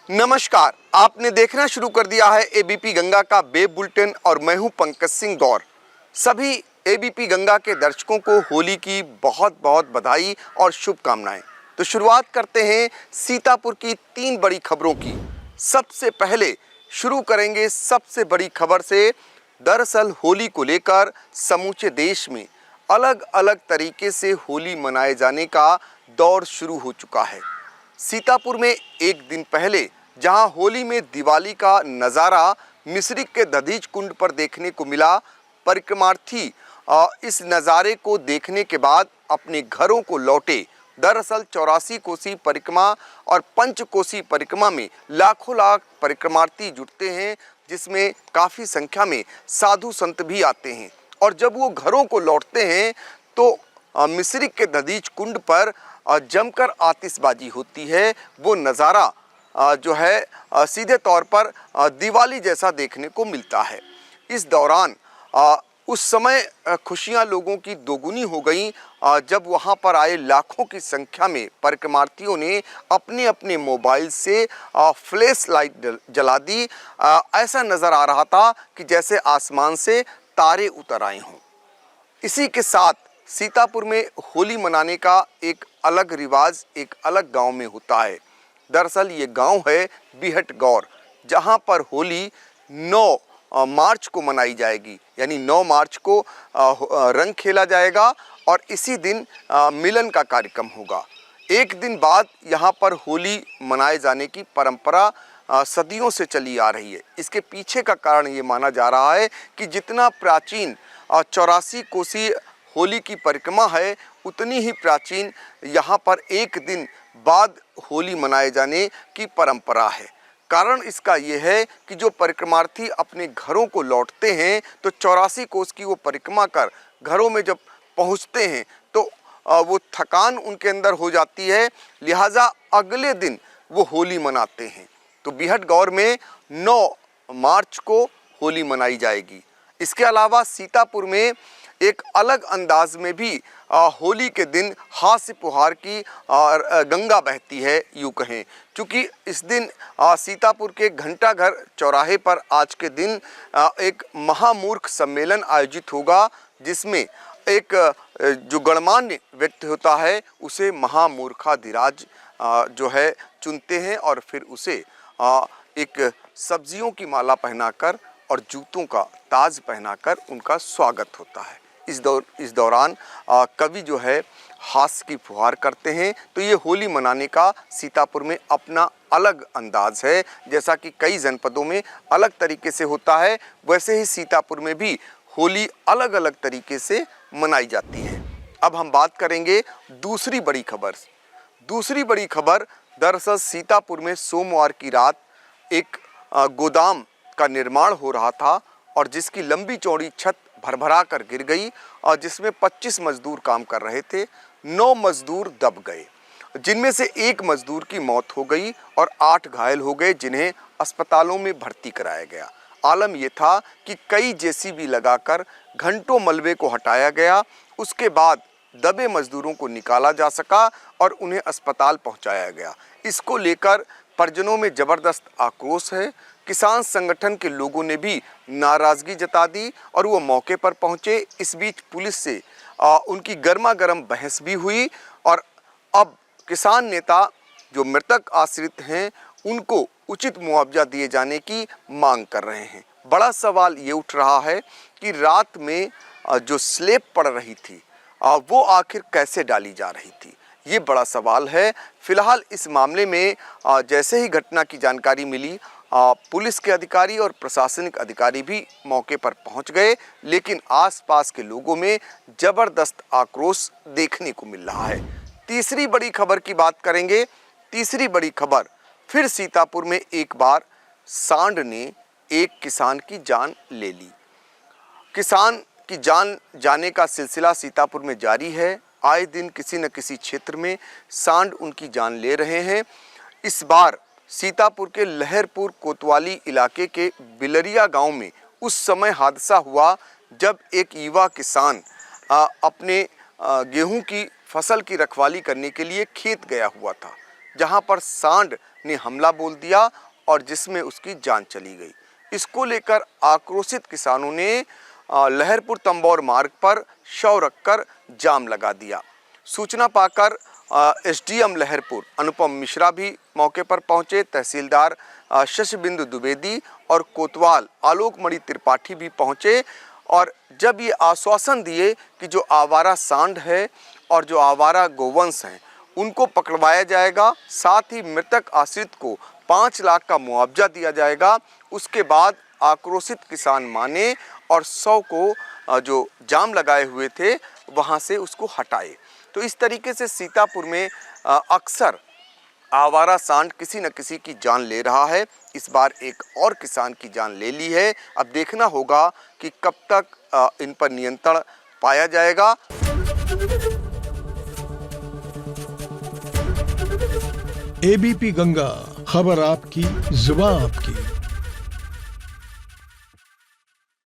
नमस्कार, आपने देखना शुरू कर दिया है एबीपी गंगा का वेब बुलेटिन और मैं हूं पंकज सिंह गौर। सभी एबीपी गंगा के दर्शकों को होली की बहुत बहुत बधाई और शुभकामनाएं। तो शुरुआत करते हैं सीतापुर की 3 बड़ी खबरों की। सबसे पहले शुरू करेंगे सबसे बड़ी खबर से। दरअसल होली को लेकर समूचे देश में अलग अलग तरीके से होली मनाए जाने का दौर शुरू हो चुका है। सीतापुर में एक दिन पहले जहां होली में दिवाली का नज़ारा मिश्रिक के दधीच कुंड पर देखने को मिला, परिक्रमार्थी इस नज़ारे को देखने के बाद अपने घरों को लौटे। दरअसल 84 कोसी परिक्रमा और पंचकोसी परिक्रमा में लाखों लाख परिक्रमार्थी जुटते हैं, जिसमें काफ़ी संख्या में साधु संत भी आते हैं। और जब वो घरों को लौटते हैं तो मिश्रिक के दधीच कुंड पर जमकर आतिशबाजी होती है। वो नज़ारा जो है सीधे तौर पर दिवाली जैसा देखने को मिलता है। इस दौरान उस समय खुशियां लोगों की दोगुनी हो गई जब वहां पर आए लाखों की संख्या में परिक्रमार्थियों ने अपने अपने मोबाइल से फ्लैश लाइट जला दी। ऐसा नज़र आ रहा था कि जैसे आसमान से तारे उतर आए हों। इसी के साथ सीतापुर में होली मनाने का एक अलग रिवाज एक अलग गांव में होता है। दरअसल ये गांव है बिहट गौर, जहां पर होली 9 मार्च को मनाई जाएगी। यानी 9 मार्च को रंग खेला जाएगा और इसी दिन मिलन का कार्यक्रम होगा। एक दिन बाद यहाँ पर होली मनाए जाने की परंपरा सदियों से चली आ रही है। इसके पीछे का कारण ये माना जा रहा है कि जितना प्राचीन 84 कोसी होली की परिक्रमा है, उतनी ही प्राचीन यहाँ पर एक दिन बाद होली मनाए जाने की परंपरा है। कारण इसका ये है कि जो परिक्रमार्थी अपने घरों को लौटते हैं तो 84 कोस की वो परिक्रमा कर घरों में जब पहुँचते हैं तो वो थकान उनके अंदर हो जाती है, लिहाजा अगले दिन वो होली मनाते हैं। तो बिहट गौर में 9 मार्च को होली मनाई जाएगी। इसके अलावा सीतापुर में एक अलग अंदाज में भी होली के दिन हास्य पुहार की गंगा बहती है, यूँ कहें। क्योंकि इस दिन सीतापुर के घंटाघर चौराहे पर आज के दिन एक महामूर्ख सम्मेलन आयोजित होगा, जिसमें एक जो गणमान्य व्यक्ति होता है उसे महामूर्खाधिराज जो है चुनते हैं और फिर उसे एक सब्जियों की माला पहनाकर और जूतों का ताज पहनाकर उनका स्वागत होता है। इस दौरान कवि जो है हास्य की फुहार करते हैं। तो ये होली मनाने का सीतापुर में अपना अलग अंदाज है। जैसा कि कई जनपदों में अलग तरीके से होता है, वैसे ही सीतापुर में भी होली अलग अलग तरीके से मनाई जाती है। अब हम बात करेंगे दूसरी बड़ी खबर। दूसरी बड़ी खबर दरअसल सीतापुर में सोमवार की रात एक गोदाम का निर्माण हो रहा था और जिसकी लंबी चौड़ी छत भरभरा कर गिर गई और जिसमें 25 मजदूर काम कर रहे थे। 9 मजदूर दब गए, जिनमें से 1 मजदूर की मौत हो गई और 8 घायल हो गए, जिन्हें अस्पतालों में भर्ती कराया गया। आलम यह था कि कई जेसीबी लगाकर घंटों मलबे को हटाया गया। उसके बाद दबे मजदूरों को निकाला जा सका और उन्हें अस्पताल पहुंचाया गया। इसको लेकर परिजनों में ज़बरदस्त आक्रोश है। किसान संगठन के लोगों ने भी नाराज़गी जता दी और वो मौके पर पहुंचे। इस बीच पुलिस से उनकी गर्मा गर्म बहस भी हुई और अब किसान नेता जो मृतक आश्रित हैं उनको उचित मुआवजा दिए जाने की मांग कर रहे हैं। बड़ा सवाल ये उठ रहा है कि रात में जो स्लेब पड़ रही थी वो आखिर कैसे डाली जा रही थी, ये बड़ा सवाल है। फिलहाल इस मामले में जैसे ही घटना की जानकारी मिली, पुलिस के अधिकारी और प्रशासनिक अधिकारी भी मौके पर पहुंच गए, लेकिन आसपास के लोगों में ज़बरदस्त आक्रोश देखने को मिल रहा है। तीसरी बड़ी खबर की बात करेंगे। तीसरी बड़ी खबर फिर सीतापुर में एक बार सांड ने एक किसान की जान ले ली। किसान की जान जाने का सिलसिला सीतापुर में जारी है। आए दिन किसी न किसी क्षेत्र में सांड उनकी जान ले रहे हैं। इस बार सीतापुर के लहरपुर कोतवाली इलाके के बिलरिया गांव में उस समय हादसा हुआ जब एक युवा किसान अपने गेहूं की फसल की रखवाली करने के लिए खेत गया हुआ था। जहां पर सांड ने हमला बोल दिया और जिसमें उसकी जान चली गई। इसको लेकर आक्रोशित किसानों ने लहरपुर तंबौर मार्ग पर शव रखकर जाम लगा दिया। सूचना पाकर एसडीएम लहरपुर अनुपम मिश्रा भी मौके पर पहुंचे। तहसीलदार शशिबिंदु द्विवेदी और कोतवाल आलोक मणि त्रिपाठी भी पहुंचे और जब ये आश्वासन दिए कि जो आवारा सांड है और जो आवारा गोवंश हैं उनको पकड़वाया जाएगा, साथ ही मृतक आश्रित को 5 लाख का मुआवजा दिया जाएगा। उसके बाद आक्रोशित किसान माने और 100 को जो जाम लगाए हुए थे वहां से उसको हटाए। तो इस तरीके से सीतापुर में अक्सर आवारा सांड किसी न किसी की जान ले रहा है। इस बार एक और किसान की जान ले ली है। अब देखना होगा कि कब तक इन पर नियंत्रण पाया जाएगा। एबीपी गंगा, खबर आपकी, जुबान आपकी।